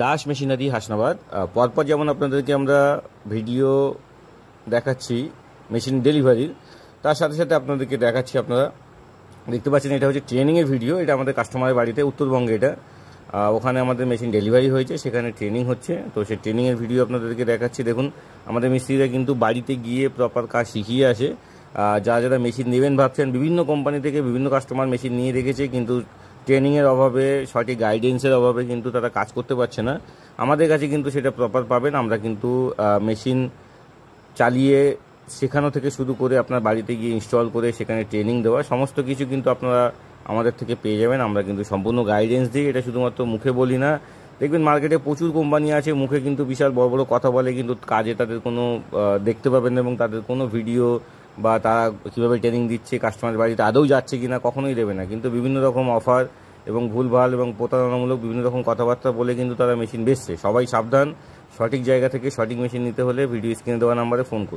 Das machinery Hasnabad. পরপর যেমন আপনাদেরকে আমরা ভিডিও দেখাচ্ছি মেশিন ডেলিভারির, তার সাথে সাথে আপনাদেরকে দেখাচ্ছি, আপনারা দেখতে পাচ্ছেন এটা হচ্ছে ট্রেনিংয়ের ভিডিও। এটা আমাদের কাস্টমারের বাড়িতে, উত্তরবঙ্গে এটা, ওখানে আমাদের মেশিন ডেলিভারি হয়েছে, সেখানে ট্রেনিং হচ্ছে। তো সেই ট্রেনিংয়ের ভিডিও আপনাদেরকে দেখাচ্ছি। দেখুন, আমাদের মিস্ত্রিরা কিন্তু বাড়িতে গিয়ে প্রপার কাজ শিখিয়ে আসে। যারা মেশিন নেবেন ভাবছেন, বিভিন্ন কোম্পানি থেকে বিভিন্ন কাস্টমার মেশিন নিয়ে রেখেছে, কিন্তু ট্রেনিংয়ের অভাবে, সঠিক গাইডেন্সের অভাবে কিন্তু তারা কাজ করতে পারছে না। আমাদের কাছে কিন্তু সেটা প্রপার পাবেন। আমরা কিন্তু মেশিন চালিয়ে শেখানো থেকে শুরু করে আপনার বাড়িতে গিয়ে ইনস্টল করে সেখানে ট্রেনিং দেওয়া, সমস্ত কিছু কিন্তু আপনারা আমাদের থেকে পেয়ে যাবেন। আমরা কিন্তু সম্পূর্ণ গাইডেন্স দিই, এটা শুধুমাত্র মুখে বলি না। দেখবেন মার্কেটে প্রচুর কোম্পানি আছে, মুখে কিন্তু বিশাল বড় বড় কথা বলে, কিন্তু কাজে তাদের কোনো দেখতে পাবেন না, এবং তাদের কোনো ভিডিও বা তারা কীভাবে ট্রেনিং দিচ্ছে, কাস্টমারের বাড়িতে আদৌ যাচ্ছে কি না কখনোই দেবে না। কিন্তু বিভিন্ন রকম অফার এবং ভুলভাল এবং প্রতারণামূলক বিভিন্ন রকম কথাবার্তা বলে কিন্তু তারা মেশিন বেচছে। সবাই সাবধান, সঠিক জায়গা থেকে সঠিক মেশিন নিতে হলে ভিডিও স্ক্রিনে দেওয়া নাম্বারে ফোন করুন।